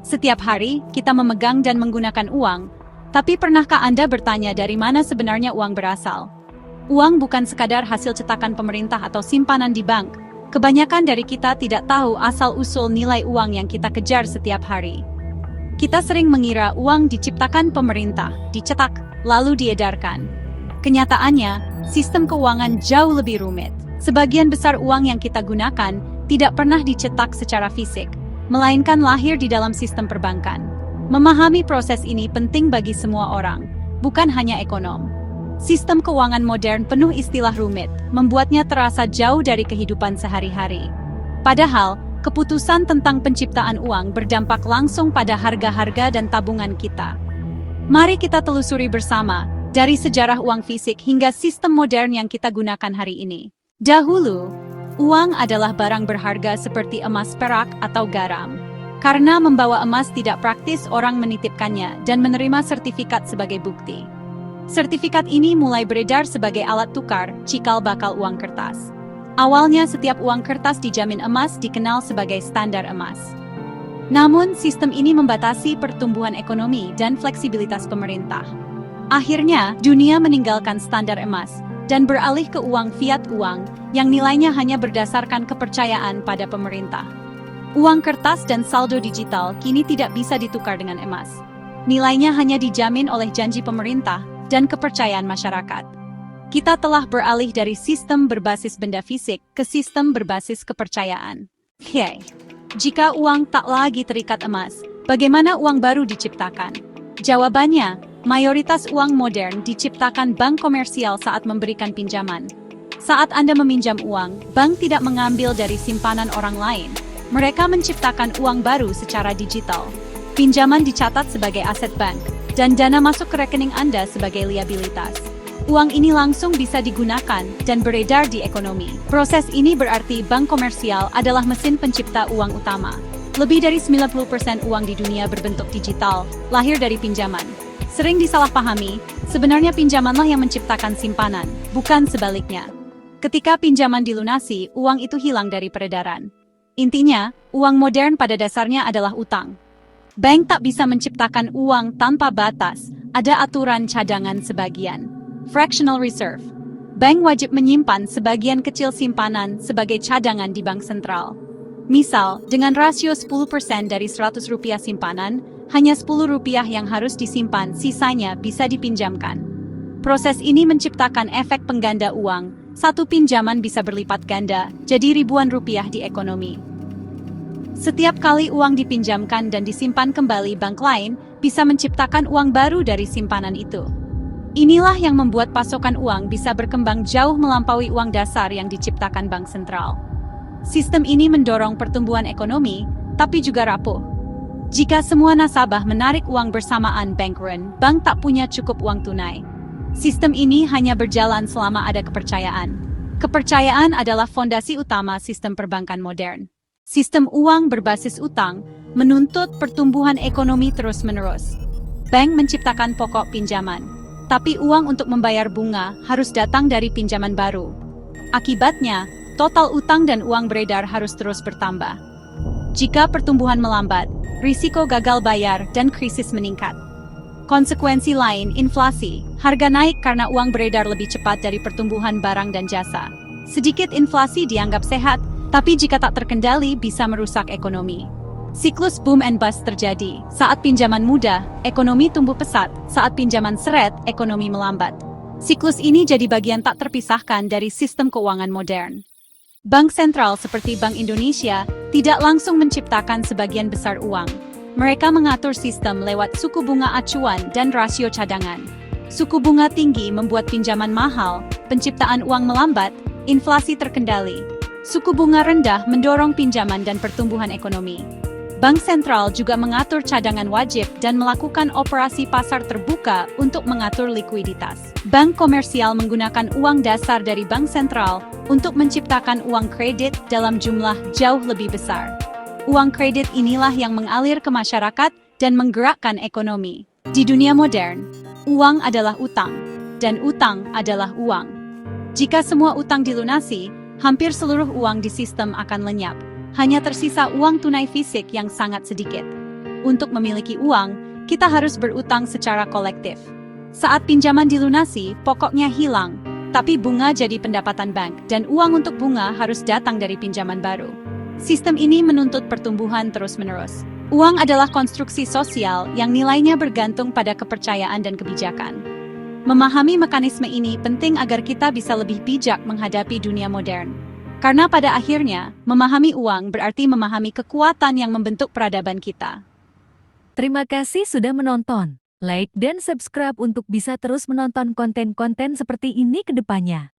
Setiap hari, kita memegang dan menggunakan uang, tapi pernahkah Anda bertanya dari mana sebenarnya uang berasal? Uang bukan sekadar hasil cetakan pemerintah atau simpanan di bank. Kebanyakan dari kita tidak tahu asal-usul nilai uang yang kita kejar setiap hari. Kita sering mengira uang diciptakan pemerintah, dicetak, lalu diedarkan. Kenyataannya, sistem keuangan jauh lebih rumit. Sebagian besar uang yang kita gunakan tidak pernah dicetak secara fisik, melainkan lahir di dalam sistem perbankan. Memahami proses ini penting bagi semua orang, bukan hanya ekonom. Sistem keuangan modern penuh istilah rumit, membuatnya terasa jauh dari kehidupan sehari-hari. Padahal, keputusan tentang penciptaan uang berdampak langsung pada harga-harga dan tabungan kita. Mari kita telusuri bersama, dari sejarah uang fisik hingga sistem modern yang kita gunakan hari ini. Dahulu, uang adalah barang berharga seperti emas, perak, atau garam. Karena membawa emas tidak praktis, orang menitipkannya dan menerima sertifikat sebagai bukti. Sertifikat ini mulai beredar sebagai alat tukar, cikal bakal uang kertas. Awalnya setiap uang kertas dijamin emas dikenal sebagai standar emas. Namun, sistem ini membatasi pertumbuhan ekonomi dan fleksibilitas pemerintah. Akhirnya, dunia meninggalkan standar emas dan beralih ke uang fiat, uang yang nilainya hanya berdasarkan kepercayaan pada pemerintah. Uang kertas dan saldo digital kini tidak bisa ditukar dengan emas. Nilainya hanya dijamin oleh janji pemerintah dan kepercayaan masyarakat. Kita telah beralih dari sistem berbasis benda fisik ke sistem berbasis kepercayaan. Jika uang tak lagi terikat emas, bagaimana uang baru diciptakan? Jawabannya, mayoritas uang modern diciptakan bank komersial saat memberikan pinjaman. Saat Anda meminjam uang, bank tidak mengambil dari simpanan orang lain. Mereka menciptakan uang baru secara digital. Pinjaman dicatat sebagai aset bank, dan dana masuk ke rekening Anda sebagai liabilitas. Uang ini langsung bisa digunakan dan beredar di ekonomi. Proses ini berarti bank komersial adalah mesin pencipta uang utama. Lebih dari 90% uang di dunia berbentuk digital, lahir dari pinjaman. Sering disalahpahami, sebenarnya pinjamanlah yang menciptakan simpanan, bukan sebaliknya. Ketika pinjaman dilunasi, uang itu hilang dari peredaran. Intinya, uang modern pada dasarnya adalah utang. Bank tak bisa menciptakan uang tanpa batas, ada aturan cadangan sebagian. Fractional reserve. Bank wajib menyimpan sebagian kecil simpanan sebagai cadangan di bank sentral. Misal, dengan rasio 10% dari Rp100 simpanan, hanya Rp10 yang harus disimpan, sisanya bisa dipinjamkan. Proses ini menciptakan efek pengganda uang, satu pinjaman bisa berlipat ganda, jadi ribuan rupiah di ekonomi. Setiap kali uang dipinjamkan dan disimpan kembali, bank lain bisa menciptakan uang baru dari simpanan itu. Inilah yang membuat pasokan uang bisa berkembang jauh melampaui uang dasar yang diciptakan bank sentral. Sistem ini mendorong pertumbuhan ekonomi, tapi juga rapuh. Jika semua nasabah menarik uang bersamaan, bank run, bank tak punya cukup uang tunai. Sistem ini hanya berjalan selama ada kepercayaan. Kepercayaan adalah fondasi utama sistem perbankan modern. Sistem uang berbasis utang menuntut pertumbuhan ekonomi terus-menerus. Bank menciptakan pokok pinjaman, tapi uang untuk membayar bunga harus datang dari pinjaman baru. Akibatnya, total utang dan uang beredar harus terus bertambah. Jika pertumbuhan melambat, risiko gagal bayar dan krisis meningkat. Konsekuensi lain, inflasi. Harga naik karena uang beredar lebih cepat dari pertumbuhan barang dan jasa. Sedikit inflasi dianggap sehat, tapi jika tak terkendali bisa merusak ekonomi. Siklus boom and bust terjadi. Saat pinjaman mudah, ekonomi tumbuh pesat. Saat pinjaman seret, ekonomi melambat. Siklus ini jadi bagian tak terpisahkan dari sistem keuangan modern. Bank sentral seperti Bank Indonesia tidak langsung menciptakan sebagian besar uang. Mereka mengatur sistem lewat suku bunga acuan dan rasio cadangan. Suku bunga tinggi membuat pinjaman mahal, penciptaan uang melambat, inflasi terkendali. Suku bunga rendah mendorong pinjaman dan pertumbuhan ekonomi. Bank sentral juga mengatur cadangan wajib dan melakukan operasi pasar terbuka untuk mengatur likuiditas. Bank komersial menggunakan uang dasar dari bank sentral untuk menciptakan uang kredit dalam jumlah jauh lebih besar. Uang kredit inilah yang mengalir ke masyarakat dan menggerakkan ekonomi. Di dunia modern, uang adalah utang, dan utang adalah uang. Jika semua utang dilunasi, hampir seluruh uang di sistem akan lenyap. Hanya tersisa uang tunai fisik yang sangat sedikit. Untuk memiliki uang, kita harus berutang secara kolektif. Saat pinjaman dilunasi, pokoknya hilang, tapi bunga jadi pendapatan bank dan uang untuk bunga harus datang dari pinjaman baru. Sistem ini menuntut pertumbuhan terus-menerus. Uang adalah konstruksi sosial yang nilainya bergantung pada kepercayaan dan kebijakan. Memahami mekanisme ini penting agar kita bisa lebih bijak menghadapi dunia modern. Karena pada akhirnya, memahami uang berarti memahami kekuatan yang membentuk peradaban kita. Terima kasih sudah menonton. Like dan subscribe untuk bisa terus menonton konten-konten seperti ini ke depannya.